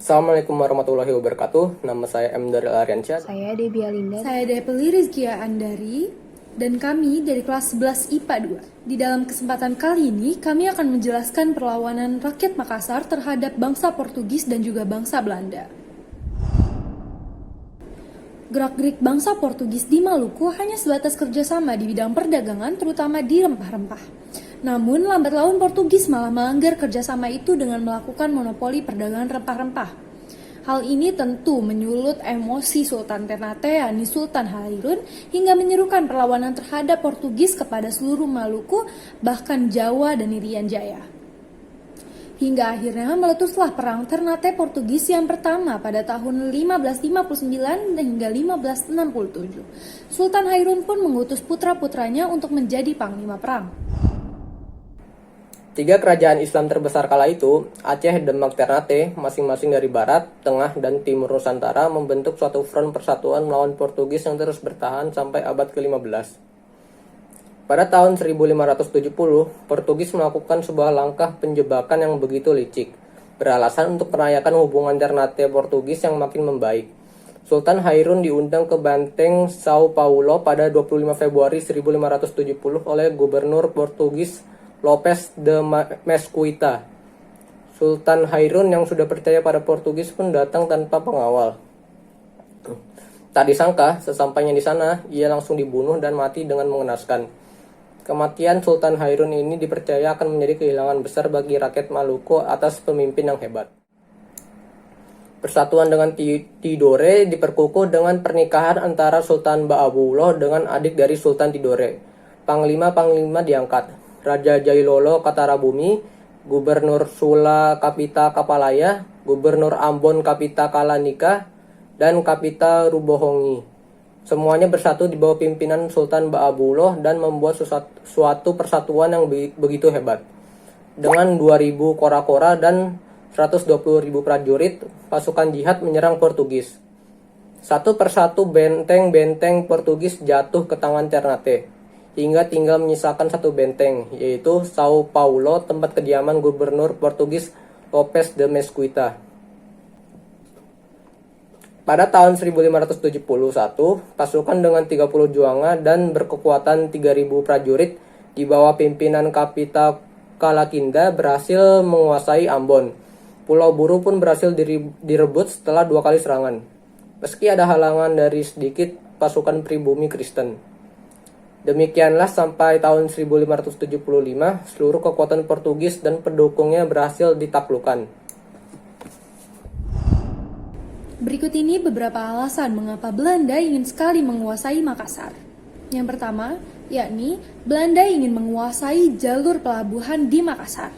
Assalamualaikum warahmatullahi wabarakatuh. Nama saya M. Daril Aryansyah. Saya Debbie Alinda. Saya Depeli Rizkia Andari, dan kami dari kelas 11 IPA 2. Di dalam kesempatan kali ini, kami akan menjelaskan perlawanan rakyat Makassar terhadap bangsa Portugis dan juga bangsa Belanda. Gerak-gerik bangsa Portugis di Maluku hanya sebatas kerjasama di bidang perdagangan, terutama di rempah-rempah. Namun, lambat laun Portugis malah melanggar kerjasama itu dengan melakukan monopoli perdagangan rempah-rempah. Hal ini tentu menyulut emosi Sultan Ternate, yakni Sultan Hairun, hingga menyerukan perlawanan terhadap Portugis kepada seluruh Maluku, bahkan Jawa dan Irian Jaya. Hingga akhirnya meletuslah perang Ternate Portugis yang pertama pada tahun 1559 hingga 1567. Sultan Hairun pun mengutus putra-putranya untuk menjadi panglima perang. Tiga kerajaan Islam terbesar kala itu, Aceh, Demak, Ternate, masing-masing dari barat, tengah, dan timur Nusantara membentuk suatu front persatuan melawan Portugis yang terus bertahan sampai abad ke-15. Pada tahun 1570, Portugis melakukan sebuah langkah penjebakan yang begitu licik, beralasan untuk merayakan hubungan Ternate Portugis yang makin membaik. Sultan Hairun diundang ke Banteng, Sao Paulo pada 25 Februari 1570 oleh Gubernur Portugis Lopes de Mesquita. Sultan Hairun yang sudah percaya pada Portugis pun datang tanpa pengawal. Tak disangka, sesampainya di sana, ia langsung dibunuh dan mati dengan mengenaskan. Kematian Sultan Hairun ini dipercaya akan menjadi kehilangan besar bagi rakyat Maluku atas pemimpin yang hebat. Persatuan dengan Tidore diperkukuh dengan pernikahan antara Sultan Ba'abullah dengan adik dari Sultan Tidore. Panglima-panglima diangkat. Raja Jailolo Katarabumi, Gubernur Sula Kapita Kapalaya, Gubernur Ambon Kapita Kalanika, dan Kapita Rubohongi. Semuanya bersatu di bawah pimpinan Sultan Ba'abullah dan membuat suatu persatuan yang begitu hebat. Dengan 2.000 kora-kora dan 120.000 prajurit, pasukan jihad menyerang Portugis. Satu persatu benteng-benteng Portugis jatuh ke tangan Ternate, hingga tinggal menyisakan satu benteng, yaitu Sao Paulo, tempat kediaman Gubernur Portugis Lopes de Mesquita. Pada tahun 1571, pasukan dengan 30 juanga dan berkekuatan 3.000 prajurit di bawah pimpinan Kapita Kalakinda berhasil menguasai Ambon. Pulau Buru pun berhasil direbut setelah 2 kali serangan. Meski ada halangan dari sedikit pasukan pribumi Kristen. Demikianlah sampai tahun 1575, seluruh kekuatan Portugis dan pendukungnya berhasil ditaklukkan. Berikut ini beberapa alasan mengapa Belanda ingin sekali menguasai Makassar. Yang pertama, yakni Belanda ingin menguasai jalur pelabuhan di Makassar.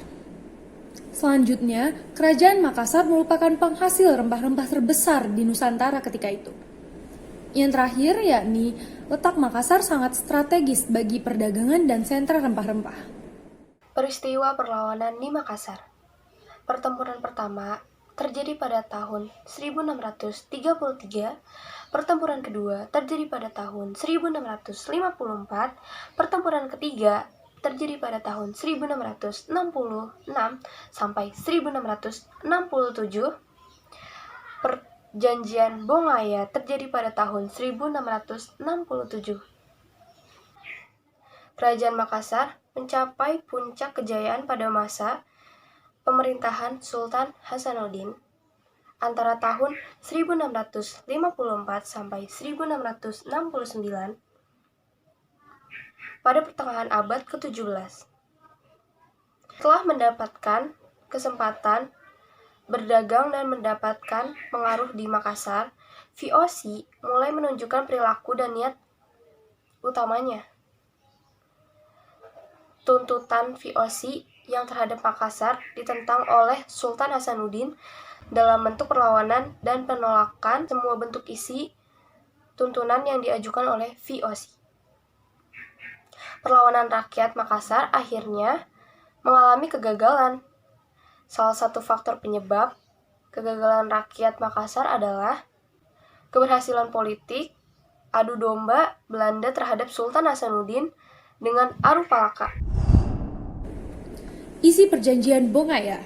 Selanjutnya, Kerajaan Makassar merupakan penghasil rempah-rempah terbesar di Nusantara ketika itu. Yang terakhir, yakni letak Makassar sangat strategis bagi perdagangan dan sentra rempah-rempah. Peristiwa perlawanan di Makassar. Pertempuran pertama terjadi pada tahun 1633, pertempuran kedua terjadi pada tahun 1654, pertempuran ketiga terjadi pada tahun 1666 sampai 1667, Perjanjian Bongaya terjadi pada tahun 1667. Kerajaan Makassar mencapai puncak kejayaan pada masa pemerintahan Sultan Hasanuddin antara tahun 1654 sampai 1669 pada pertengahan abad ke-17. Setelah mendapatkan kesempatan berdagang dan mendapatkan pengaruh di Makassar, VOC mulai menunjukkan perilaku dan niat utamanya. Tuntutan VOC yang terhadap Makassar ditentang oleh Sultan Hasanuddin dalam bentuk perlawanan dan penolakan semua bentuk isi tuntunan yang diajukan oleh VOC. Perlawanan rakyat Makassar akhirnya mengalami kegagalan. Salah satu faktor penyebab kegagalan rakyat Makassar adalah keberhasilan politik adu domba Belanda terhadap Sultan Hasanuddin dengan Arupalaka. Isi perjanjian Bongaya.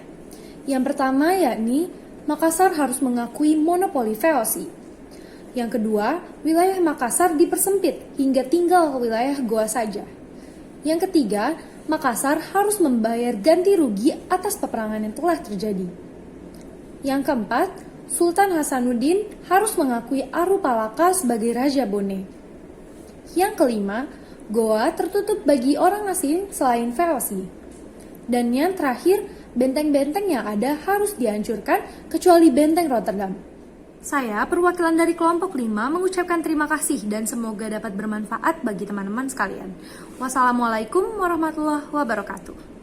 Yang pertama yakni Makassar harus mengakui monopoli VOC. Yang kedua, wilayah Makassar dipersempit hingga tinggal wilayah Goa saja. Yang ketiga, Makassar harus membayar ganti rugi atas peperangan yang telah terjadi. Yang keempat, Sultan Hasanuddin harus mengakui Aru Palaka sebagai Raja Bone. Yang kelima, Goa tertutup bagi orang asing selain VOC. Dan yang terakhir, benteng-benteng yang ada harus dihancurkan kecuali benteng Rotterdam. Saya, perwakilan dari kelompok 5, mengucapkan terima kasih dan semoga dapat bermanfaat bagi teman-teman sekalian. Wassalamualaikum warahmatullahi wabarakatuh.